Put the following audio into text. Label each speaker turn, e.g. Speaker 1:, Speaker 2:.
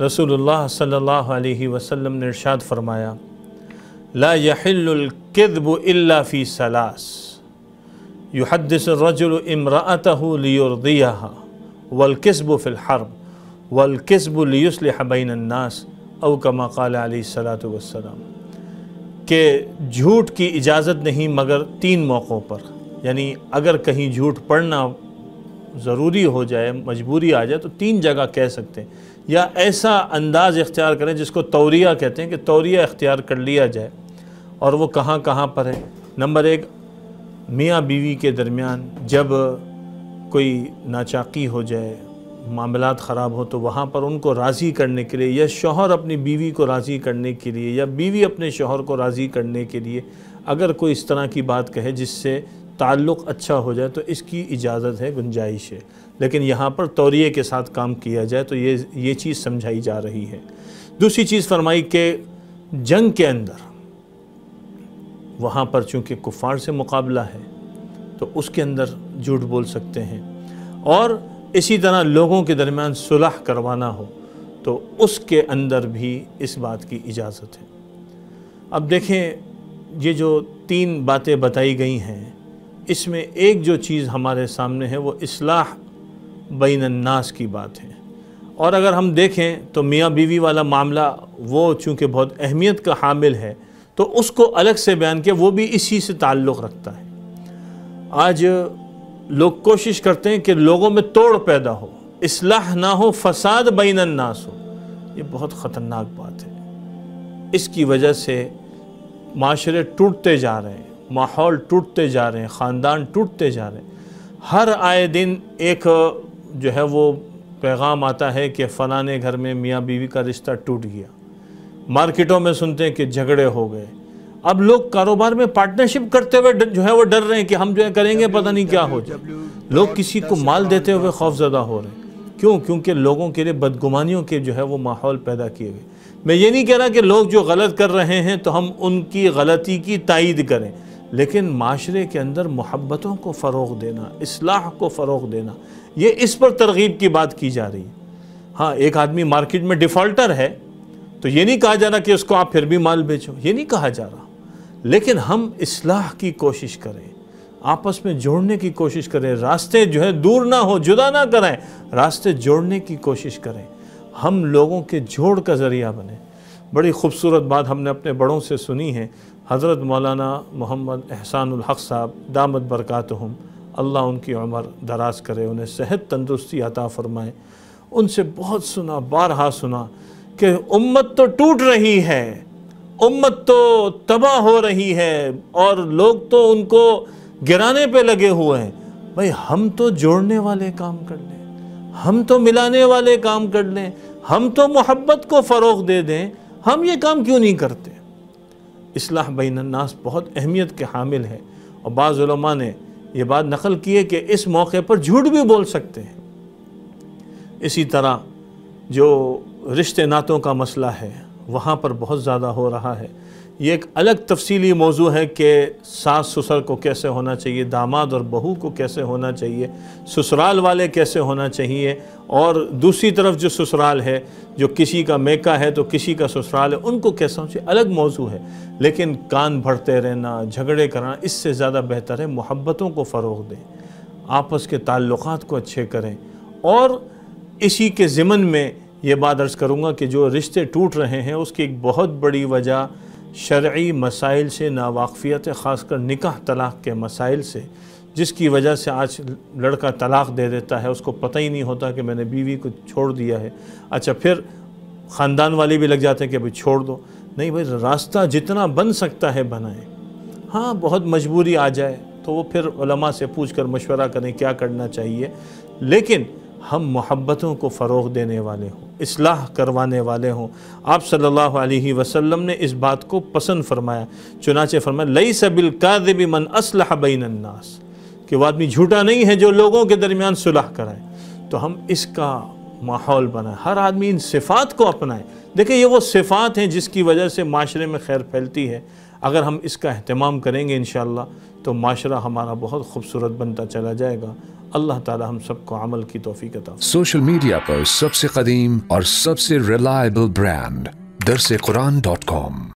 Speaker 1: रसूलुल्लाह सल्लल्लाहु अलैहि वसल्लम ने इरशाद फरमाया, ला यहिल्लुल किज़्बु इल्ला फ़ी सलास युहद्दिसु रजुलु इम्रअतहु लियुर्दियहा वल किज़्बु फ़िल हर्ब वल किज़्बु लियुस्लिह बैनन नास औ कमा क़ाल अलैहिस्सलातु वस्सलाम, कि झूठ की इजाज़त नहीं मगर 3 मौक़ों पर। यानी अगर कहीं झूठ पढ़ना ज़रूरी हो जाए, मजबूरी आ जाए, तो 3 जगह कह सकते हैं, या ऐसा अंदाज़ इख्तियार करें जिसको तौरिया कहते हैं कि तौरिया इख्तियार कर लिया जाए। और वो कहाँ कहाँ पर है? नंबर 1, मियाँ बीवी के दरमियान जब कोई नाचाकी हो जाए, मामलात ख़राब हो, तो वहाँ पर उनको राज़ी करने के लिए, या शौहर अपनी बीवी को राज़ी करने के लिए, या बीवी अपने शौहर को राज़ी करने के लिए अगर कोई इस तरह की बात कहे जिससे ताल्लुक़ अच्छा हो जाए, तो इसकी इजाज़त है, गुंजाइश है। लेकिन यहाँ पर तौरिये के साथ काम किया जाए तो ये चीज़ समझाई जा रही है। दूसरी चीज़ फरमाई कि जंग के अंदर वहाँ पर चूँकि कुफ़ार से मुकाबला है तो उसके अंदर झूठ बोल सकते हैं, और इसी तरह लोगों के दरमियान सुलह करवाना हो तो उसके अंदर भी इस बात की इजाज़त है। अब देखें, ये जो 3 बातें बताई गई हैं, इसमें एक जो चीज़ हमारे सामने है वो इस्लाह बैनन नास की बात है। और अगर हम देखें तो मियाँ बीवी वाला मामला वो चूँकि बहुत अहमियत का हामिल है तो उसको अलग से बयान किया, वो भी इसी से ताल्लुक़ रखता है। आज लोग कोशिश करते हैं कि लोगों में तोड़ पैदा हो, इस्लाह ना हो, फसाद बैनन नास हो। ये बहुत ख़तरनाक बात है। इसकी वजह से माशरे टूटते जा रहे हैं, माहौल टूटते जा रहे हैं, ख़ानदान टूटते जा रहे हैं। हर आए दिन एक जो है वो पैगाम आता है कि फ़लाने घर में मियाँ बीवी का रिश्ता टूट गया। मार्केटों में सुनते हैं कि झगड़े हो गए। अब लोग कारोबार में पार्टनरशिप करते हुए जो है वो डर रहे हैं कि हम जो है करेंगे पता नहीं क्या हो जाए। लोग किसी को माल देते हुए खौफज़दा हो रहे हैं। क्यों? क्योंकि लोगों के लिए बदगुमानियों के जो है वो माहौल पैदा किए गए। मैं ये नहीं कह रहा कि लोग जो गलत कर रहे हैं तो हम उनकी गलती की तायीद करें, लेकिन माशरे के अंदर मोहब्बतों को फ़रोग़ देना, इस्लाह को फ़रोग़ देना, ये इस पर तरगीब की बात की जा रही है। हाँ, एक आदमी मार्केट में डिफ़ॉल्टर है तो ये नहीं कहा जा रहा कि उसको आप फिर भी माल बेचो, ये नहीं कहा जा रहा। लेकिन हम इस्लाह की कोशिश करें, आपस में जोड़ने की कोशिश करें, रास्ते जो है दूर ना हो, जुदा ना करें, रास्ते जोड़ने की कोशिश करें, हम लोगों के जोड़ का ज़रिया बने। बड़ी खूबसूरत बात हमने अपने बड़ों से सुनी है। हज़रत मौलाना मोहम्मद एहसानुल हक़ साहब दामत बरकातहुम, अल्लाह उनकी उम्र दराज करे, उन्हें सेहत तंदुरुस्ती अता फ़रमाए। उनसे बहुत सुना, बारहा सुना कि उम्मत तो टूट रही है, उम्मत तो तबाह हो रही है और लोग तो उनको गिराने पे लगे हुए हैं। भाई, हम तो जोड़ने वाले काम कर लें, हम तो मिलाने वाले काम कर लें, हम तो मोहब्बत को फ़रोग़ दे दें, हम ये काम क्यों नहीं करते? इस्लाह बैनन नास बहुत अहमियत के हामिल है। और बाज़ उलमा ने यह बात नक़ल की है कि इस मौके पर झूठ भी बोल सकते हैं। इसी तरह जो रिश्ते नातों का मसला है वहाँ पर बहुत ज़्यादा हो रहा है। ये एक अलग तफसीली मौजू है कि सास ससुर को कैसे होना चाहिए, दामाद और बहू को कैसे होना चाहिए, ससुराल वाले कैसे होना चाहिए, और दूसरी तरफ जो ससुराल है, जो किसी का मेका है तो किसी का ससुराल है, उनको कैसे होना चाहिए, अलग मौजू है। लेकिन कान भरते रहना, झगड़े करना, इससे ज़्यादा बेहतर है मोहब्बतों को फ़रोग़ दें, आपस के ताल्लुक़ात को अच्छे करें। और इसी के ज़िमन में ये बात अर्ज़ करूँगा कि जो रिश्ते टूट रहे हैं उसकी एक बहुत बड़ी वजह शरई मसाइल से नावाक़फ़ियत है, ख़ासकर निकाह तलाक़ के मसाइल से, जिसकी वजह से आज लड़का तलाक़ दे देता है, उसको पता ही नहीं होता कि मैंने बीवी को छोड़ दिया है। अच्छा, फिर ख़ानदान वाले भी लग जाते हैं कि भाई छोड़ दो। नहीं भाई, रास्ता जितना बन सकता है बनाएं। हाँ, बहुत मजबूरी आ जाए तो वो फिर उलमा से पूछ कर मशवरा करें क्या करना चाहिए, लेकिन हम मोहब्बतों को फ़रोग़ देने वाले हों, इस्लाह करवाने वाले हों। आप सल्लल्लाहु अलैहि वसल्लम ने इस बात को पसंद फरमाया। चुनाचे फरमाया, लैसा बिल काज़िबि मन अस्लह बैनन नास, कि वो आदमी झूठा नहीं है जो लोगों के दरमियान सुलह कराए। तो हम इसका माहौल बनाए, हर आदमी इन सिफ़ात को अपनाए। देखिए, ये वो सिफ़ात हैं जिसकी वजह से माशरे में खैर फैलती है। अगर हम इसका अहतमाम करेंगे इंशाअल्लाह तो माशरा हमारा बहुत खूबसूरत बनता चला जाएगा। अल्लाह ताला हम सबको अमल की तौफीक अता फरमाए।
Speaker 2: सोशल मीडिया पर सबसे कदीम और सबसे रिलायबल ब्रांड दरसेकुरान.com।